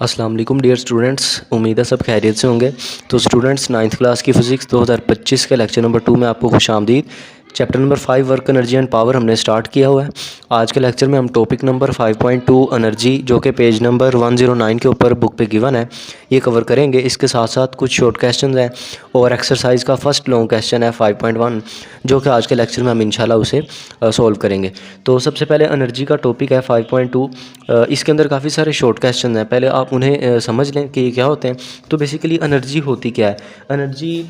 अस्सलाम वालेकुम dear students, उम्मीद है सब खैरियत से होंगे। तो स्टूडेंट्स, नाइन्थ क्लास की फ़िज़िक्स 2025 के लेक्चर नंबर 2 में आपको खुशामदीद। Chapter number 5 work energy and power हमने स्टार्ट किया हुआ है। आज के लेक्चर में हम टॉपिक नंबर 5.2 एनर्जी, जो कि पेज नंबर 109 के ऊपर बुक पे गिवन है, ये कवर करेंगे। इसके साथ साथ कुछ शॉर्ट क्वेश्चन हैं और एक्सरसाइज का फर्स्ट लॉन्ग क्वेश्चन है 5.1, जो कि आज के लेक्चर में हम इंशाल्लाह उसे सॉल्व करेंगे। तो सबसे पहले एनर्जी का टॉपिक है 5.2। इसके अंदर काफ़ी सारे शॉर्ट क्वेश्चन हैं, पहले आप उन्हें समझ लें कि ये क्या होते हैं। तो बेसिकली एनर्जी होती क्या है। एनर्जी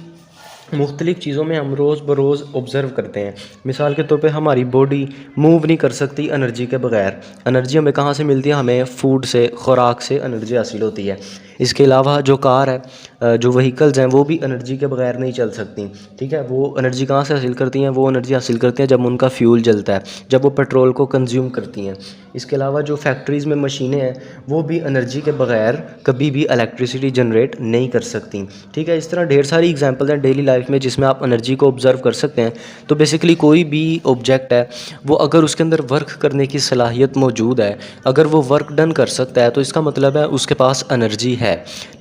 मुख्तलिफ़ चीज़ों में हम रोज़ बरोज़ ऑब्ज़र्व करते हैं। मिसाल के तौर पे हमारी बॉडी मूव नहीं कर सकती एनर्जी के बगैर। एनर्जी हमें कहाँ से मिलती है? हमें फूड से, खुराक से एनर्जी हासिल होती है। इसके अलावा जो कार है, जो व्हीकल्स हैं, वो भी एनर्जी के बगैर नहीं चल सकती। ठीक है, वो एनर्जी कहाँ से हासिल करती हैं? वो एनर्जी हासिल करती हैं जब उनका फ्यूल जलता है, जब वो पेट्रोल को कंज्यूम करती हैं। इसके अलावा जो फैक्ट्रीज़ में मशीनें हैं, वो भी एनर्जी के बगैर कभी भी इलेक्ट्रिसिटी जनरेट नहीं कर सकती। ठीक है, इस तरह ढेर सारी एग्जांपल्स हैं डेली लाइफ में जिसमें आप एनर्जी को ऑब्ज़र्व कर सकते हैं। तो बेसिकली कोई भी ऑब्जेक्ट है, वो अगर उसके अंदर वर्क करने की सलाहियत मौजूद है, अगर वो वर्क डन कर सकता है, तो इसका मतलब है उसके पास एनर्जी है।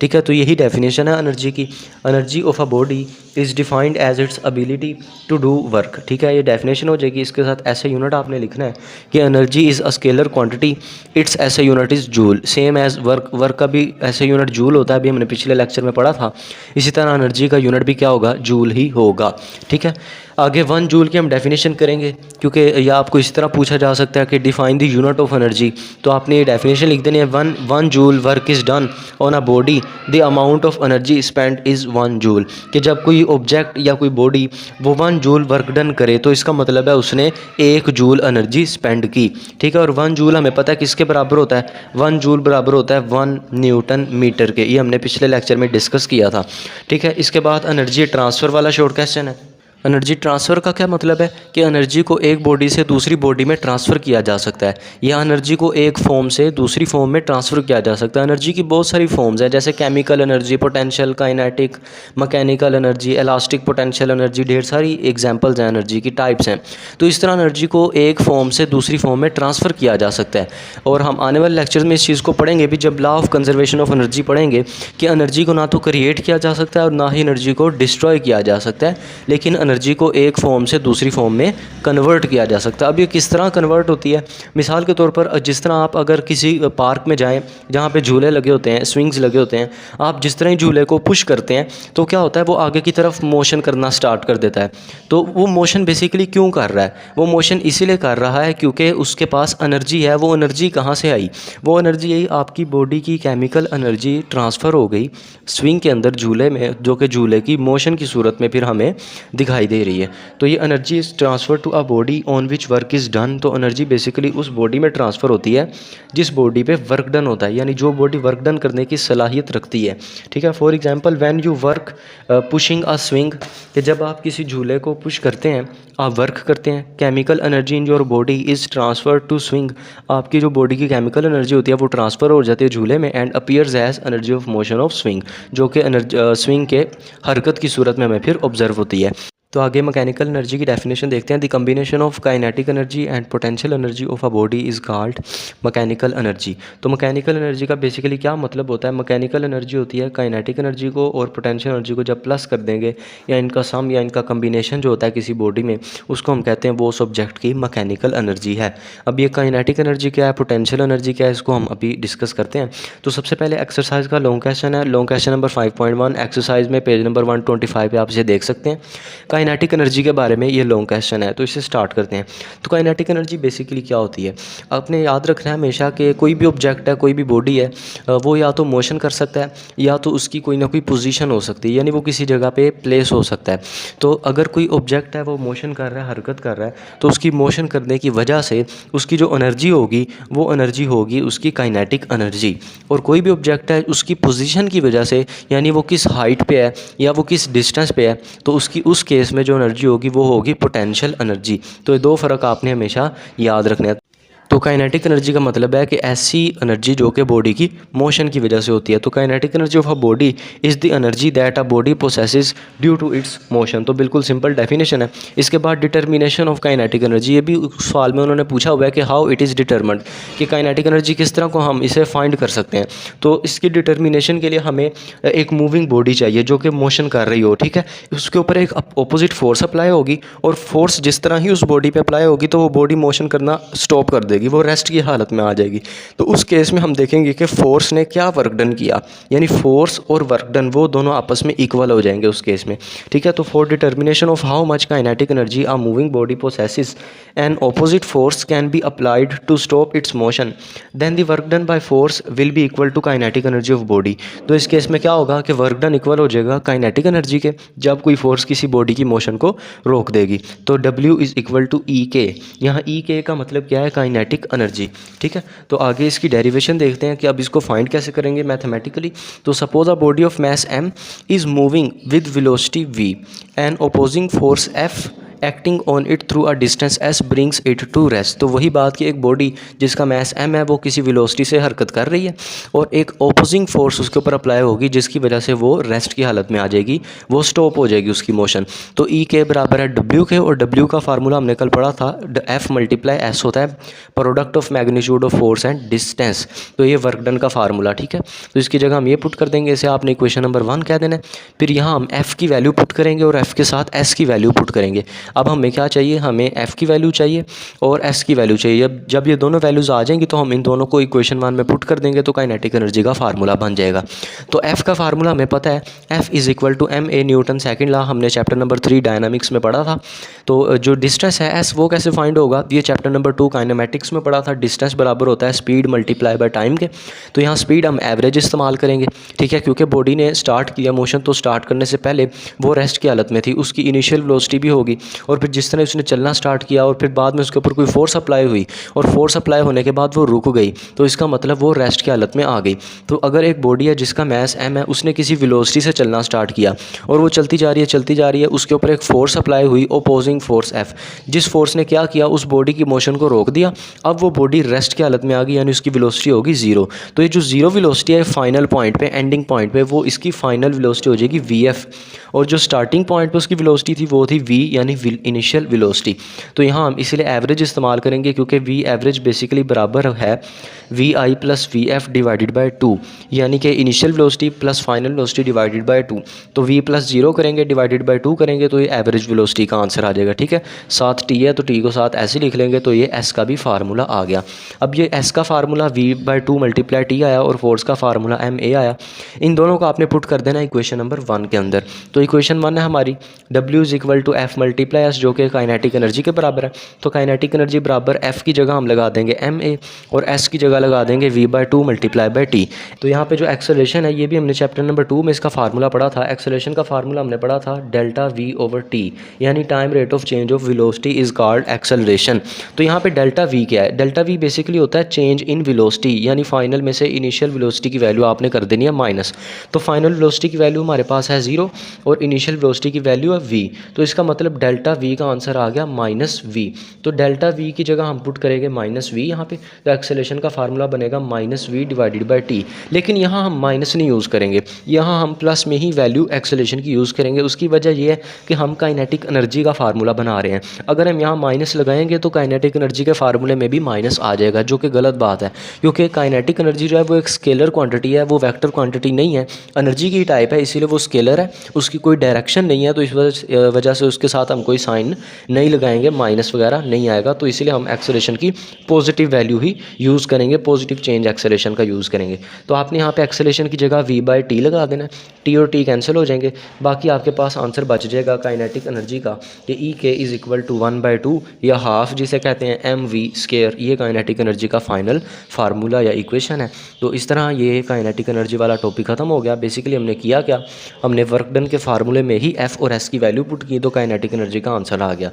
ठीक है, तो यही डेफिनेशन है एनर्जी की। Energy of a body is defined as its ability to do work. ठीक है, ये डेफिनेशन हो जाएगी। इसके साथ ऐसे यूनिट आपने लिखना है कि energy is a scalar quantity, it's SI unit is joule. Same as work, work का भी ऐसे यूनिट जूल होता है, अभी हमने पिछले लेक्चर में पढ़ा था। इसी तरह एनर्जी का यूनिट भी क्या होगा? जूल ही होगा। ठीक है, आगे 1 जूल की हम डेफिनेशन करेंगे, क्योंकि यह आपको इस तरह पूछा जा सकता है कि define the unit of energy. तो आपने ये डेफिनेशन लिख देनी है, 1 joule work is done on a body, the amount of energy spend is 1 joule. कि जब कोई ऑब्जेक्ट या कोई बॉडी वो 1 जूल वर्क डन करे, तो इसका मतलब है उसने 1 जूल एनर्जी स्पेंड की। ठीक है, और 1 जूल हमें पता है किसके बराबर होता है? 1 जूल बराबर होता है 1 न्यूटन मीटर के। ये हमने पिछले लेक्चर में डिस्कस किया था। ठीक है, इसके बाद एनर्जी ट्रांसफ़र वाला शॉर्ट क्वेश्चन है। एनर्जी ट्रांसफ़र का क्या मतलब है? कि एनर्जी को एक बॉडी से दूसरी बॉडी में ट्रांसफ़र किया जा सकता है, या एनर्जी को एक फॉर्म से दूसरी फॉर्म में ट्रांसफ़र किया जा सकता है। एनर्जी की बहुत सारी फॉर्म्स हैं, जैसे chemical energy, potential, kinetic, mechanical energy, elastic potential energy. ढेर सारी एग्जांपल्स हैं, एनर्जी की टाइप्स हैं। तो इस तरह एनर्जी को एक फॉर्म से दूसरी फॉर्म में ट्रांसफ़र किया जा सकता है। और हम आने वाले लेक्चर में इस चीज़ को पढ़ेंगे भी, जब law of conservation of energy पढ़ेंगे, कि एनर्जी को ना तो क्रिएट किया जा सकता है और ना ही एनर्जी को डिस्ट्रॉय किया जा सकता है, लेकिन एनर्जी को एक फॉर्म से दूसरी फॉर्म में कन्वर्ट किया जा सकता है। अब ये किस तरह कन्वर्ट होती है? मिसाल के तौर पर जिस तरह आप अगर किसी पार्क में जाएं जहाँ पे झूले लगे होते हैं, स्विंग्स लगे होते हैं, आप जिस तरह ही झूले को पुश करते हैं तो क्या होता है? वो आगे की तरफ मोशन करना स्टार्ट कर देता है। तो वो मोशन बेसिकली क्यों कर रहा है? वो मोशन इसीलिए कर रहा है क्योंकि उसके पास एनर्जी है। वो एनर्जी कहाँ से आई? वो एनर्जी यही आपकी बॉडी की केमिकल एनर्जी ट्रांसफ़र हो गई स्विंग के अंदर, झूले में, जो कि झूले की मोशन की सूरत में फिर हमें दिखाई दे रही है। तो ये energy is transfer to a body on which work is done. तो एनर्जी बेसिकली उस बॉडी में ट्रांसफ़र होती है जिस बॉडी पे वर्क डन होता है, यानी जो बॉडी वर्क डन करने की सलाहियत रखती है। ठीक है, for example when you work pushing a swing, कि जब आप किसी झूले को पुश करते हैं, आप वर्क करते हैं, chemical energy in your body is transfer to swing. आपकी जो बॉडी की केमिकल एनर्जी होती है वो ट्रांसफ़र हो जाती है झूले में, and appears as energy of motion of swing, जो कि स्विंग के हरकत की सूरत में हमें फिर ऑब्जर्व होती है। तो आगे मैकेनिकल एनर्जी की डेफिनेशन देखते हैं। The combination of kinetic energy and potential energy of a body is called mechanical energy. तो मैकेनिकल एनर्जी का बेसिकली क्या मतलब होता है? मैकेनिकल एनर्जी होती है काइनेटिक एनर्जी को और पोटेंशियल एनर्जी को जब प्लस कर देंगे, या इनका सम या इनका कम्बिनेशन जो होता है किसी बॉडी में, उसको हम कहते हैं वो सब्जेक्ट की मैकेनिकल एनर्जी है। अब ये काइनेटिक एनर्जी क्या है, पोटेंशियल एनर्जी क्या है, इसको हम अभी डिस्कस करते हैं। तो सबसे पहले एक्सरसाइज का लॉन्ग क्वेश्चन है, लॉन्ग क्वेश्चन नंबर 5.1। एक्सरसाइज में पेज नंबर 125 पे आप इसे देख सकते हैं। काइनेटिक एनर्जी के बारे में ये लॉन्ग क्वेश्चन है, तो इसे स्टार्ट करते हैं। तो काइनेटिक एनर्जी बेसिकली क्या होती है? आपने याद रखना है हमेशा कि कोई भी ऑब्जेक्ट है, कोई भी बॉडी है, वो या तो मोशन कर सकता है या तो उसकी कोई ना कोई पोजीशन हो सकती है, यानी वो किसी जगह पे प्लेस हो सकता है। तो अगर कोई ऑब्जेक्ट है वो मोशन कर रहा है, हरकत कर रहा है, तो उसकी मोशन करने की वजह से उसकी जो एनर्जी होगी वो एनर्जी होगी उसकी काइनेटिक एनर्जी। और कोई भी ऑब्जेक्ट है उसकी पोजीशन की वजह से, यानी वो किस हाइट पे है या वो किस डिस्टेंस पे है, तो उसकी उस केस में जो एनर्जी होगी वो होगी पोटेंशियल एनर्जी। तो ये दो फ़र्क आपने हमेशा याद रखना है। तो काइनेटिक एनर्जी का मतलब है कि ऐसी एनर्जी जो कि बॉडी की मोशन की वजह से होती है। तो kinetic energy of a body is the energy that a body possesses due to its motion. तो बिल्कुल सिंपल डेफिनेशन है। इसके बाद डिटर्मिनेशन ऑफ काइनेटिक एनर्जी, ये भी सवाल में उन्होंने पूछा हुआ है कि हाउ इट इज़ डिटर्मन्ड, कि काइनेटिक एनर्जी किस तरह को हम इसे फाइंड कर सकते हैं। तो इसकी डिटर्मिनेशन के लिए हमें एक मूविंग बॉडी चाहिए जो कि मोशन कर रही हो, ठीक है। उसके ऊपर एक अपोजिट फोर्स अप्लाई होगी और फोर्स जिस तरह ही उस बॉडी पे अप्लाई होगी तो वो बॉडी मोशन करना स्टॉप कर देगी, वो रेस्ट की हालत में आ जाएगी। तो उस केस में हम देखेंगे कि फोर्स ने क्या वर्क डन किया, यानी फोर्स और वर्क डन वो दोनों आपस में इक्वल हो जाएंगे उस केस में, ठीक है। तो for determination of how much kinetic energy a moving body possesses an opposite force can be applied to stop its motion, then the work done by force will be equal to kinetic energy of body. तो इस case में क्या होगा कि work done equal हो जाएगा kinetic energy के जब कोई फोर्स किसी बॉडी की मोशन को रोक देगी। तो W इज़ इक्वल टू ई के, यहाँ ई के का मतलब क्या है, काइनेटिक एनर्जी, ठीक है। तो आगे इसकी डेरिवेशन देखते हैं कि अब इसको फाइंड कैसे करेंगे मैथमेटिकली। तो suppose a body of mass m is moving with velocity v and opposing force F acting on it through a distance s brings it to rest. तो वही बात कि एक बॉडी जिसका मास m है वो किसी वेलोसिटी से हरकत कर रही है और एक ओपोजिंग फोर्स उसके ऊपर अप्लाई होगी जिसकी वजह से वो रेस्ट की हालत में आ जाएगी, वो स्टॉप हो जाएगी उसकी मोशन। तो E के बराबर है W के, और W का फार्मूला हमने कल पढ़ा था, F मल्टीप्लाई S होता है product of magnitude of force and distance. तो ये वर्क डन का फार्मूला, ठीक है। तो इसकी जगह हम ये पुट कर देंगे, इसे आपने इक्वेशन नंबर 1 कह देना है। फिर यहाँ हम F की वैल्यू पुट करेंगे और F के साथ S की वैल्यू पुट करेंगे। अब हमें क्या चाहिए, हमें F की वैल्यू चाहिए और S की वैल्यू चाहिए। जब ये दोनों वैल्यूज़ आ जाएंगी तो हम इन दोनों को इक्वेशन 1 में पुट कर देंगे तो काइनेटिक एनर्जी का फार्मूला बन जाएगा। तो F का फार्मूला हमें पता है, F is equal to ma Newton second law, हमने चैप्टर नंबर 3 डायनामिक्स में पढ़ा था। तो जो डिस्टेंस है S वो कैसे फाइंड होगा, ये चैप्टर नंबर 2 काइनेमेटिक्स में पढ़ा था। डिस्टेंस बराबर होता है स्पीड मल्टीप्लाई बाय टाइम के। तो यहाँ स्पीड हम एवरेज इस्तेमाल करेंगे, ठीक है, क्योंकि बॉडी ने स्टार्ट किया मोशन तो स्टार्ट करने से पहले वो रेस्ट की हालत में थी, उसकी इनिशियल वेलोसिटी भी होगी और फिर जिस तरह उसने चलना स्टार्ट किया और फिर बाद में उसके ऊपर कोई फोर्स अप्लाई हुई और फोर्स अप्लाई होने के बाद वो रुक गई, तो इसका मतलब वो रेस्ट की हालत में आ गई। तो अगर एक बॉडी है जिसका मास m है, उसने किसी वेलोसिटी से चलना स्टार्ट किया और वो चलती जा रही है, उसके ऊपर एक फोर्स अप्लाई हुई, ओपोजिंग फोर्स F, जिस फोर्स ने क्या किया, उस बॉडी की मोशन को रोक दिया। अब वो बॉडी रेस्ट की हालत में आ गई, यानी उसकी वेलोसिटी होगी 0। तो ये जो 0 वेलोसिटी है फाइनल पॉइंट पे, एंडिंग पॉइंट पे, वो इसकी फाइनल वेलोसिटी हो जाएगी Vf, और जो स्टार्टिंग पॉइंट पे उसकी वेलोसिटी थी वो थी V, यानी इनिशियल वेलोसिटी। तो यहाँ हम इसलिए एवरेज इस्तेमाल करेंगे क्योंकि V एवरेज बेसिकली बराबर है Vi plus Vf divided by 2, यानी कि initial velocity plus final velocity divided by 2। तो V प्लस 0 करेंगे डिवाइडेड बाय 2 करेंगे तो ये एवरेज वेलोसिटी का आंसर आ जाएगा, ठीक है। साथ T है तो T को साथ ऐसे लिख लेंगे तो ये S का भी फार्मूला आ गया। अब ये S का फार्मूला V/2 मल्टीप्लाई T आया और फोर्स का फार्मूला ma आया। इन दोनों को आपने पुट कर देना इक्वेशन नंबर 1 के अंदर। तो इक्वेशन 1 है हमारी W is equal to F multiply S, जो कि काइनेटिक एनर्जी के बराबर है। तो काइनेटिक एनर्जी बराबर F की जगह हम लगा देंगे ma और S की जगह लगा देंगे V/2 मल्टीप्लाई बाय T। तो यहाँ पे जो एक्सेलरेशन है ये भी हमने चैप्टर नंबर 2 में इसका फार्मूला पढ़ा था। एक्सेलरेशन का फार्मूला हमने पढ़ा था डेल्टा V ओवर T, यानी time rate of change of velocity is called acceleration. तो यहाँ पे डेल्टा V क्या है, डेल्टा V बेसिकली होता है चेंज इन वेलोसिटी, यानी फाइनल में से इनिशियल वेलोसिटी की वैल्यू आपने कर देनी है माइनस। तो फाइनल वेलोसिटी की वैल्यू हमारे पास है 0 और इनिशियल वेलोसिटी की वैल्यू है V। तो इसका मतलब डेल्टा V का आंसर आ गया -V। तो डेल्टा V की जगह हम पुट करेंगे -V यहाँ पे, तो एक्सेलरेशन का फार्मूला बनेगा -V डिवाइडेड बाय T। लेकिन यहाँ हम माइनस नहीं यूज़ करेंगे, यहाँ हम प्लस में ही वैल्यू एक्सेलरेशन की यूज़ करेंगे। उसकी वजह यह है कि हम काइनेटिक एनर्जी का फार्मूला बना रहे हैं। अगर हम यहाँ माइनस लगाएंगे तो काइनेटिक एनर्जी के फार्मूले में भी माइनस आ जाएगा, जो कि गलत बात है, क्योंकि काइनेटिक एनर्जी जो है वो एक स्केलर क्वांटिटी है, वो वेक्टर क्वांटिटी नहीं है, एनर्जी की टाइप है, इसीलिए वो स्केलर है, उसकी कोई डायरेक्शन नहीं है। तो इस वजह से उसके साथ हम कोई साइन नहीं लगाएंगे, माइनस वगैरह नहीं आएगा। तो इसलिए हम एक्सेलरेशन की पॉजिटिव वैल्यू ही यूज़ करेंगे, पॉजिटिव चेंज एक्सेलरेशन का यूज़ करेंगे। तो आपने यहाँ पे एक्सेलरेशन की जगह V/T लगा देना, T और T कैंसिल हो जाएंगे, बाकी आपके पास आंसर बच जाएगा काइनेटिक एनर्जी का कि E इज़ इक्वल टू 1/2 या हाफ, जिसे कहते हैं mv²। ये काइनेटिक एनर्जी का फाइनल फार्मूला या इक्वेशन है। तो इस तरह ये काइनेटिक एनर्जी वाला टॉपिक ख़त्म हो गया। बेसिकली हमने किया क्या, हमने वर्क डन के फार्मूले में ही F और S की वैल्यू पुट की तो काइनेटिक एनर्जी का आंसर आ गया,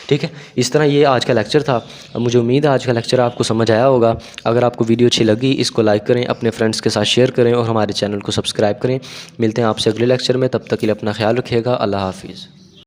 ठीक है। इस तरह ये आज का लेक्चर था। मुझे उम्मीद है आज का लेक्चर आपको समझ आया होगा। अगर आपको वीडियो अच्छी लगी इसको लाइक करें, अपने फ्रेंड्स के साथ शेयर करें और हमारे चैनल को सब्सक्राइब करें। मिलते हैं आपसे अगले लेक्चर में, तब तक के लिए अपना ख्याल रखिएगा। अल्लाह हाफिज़।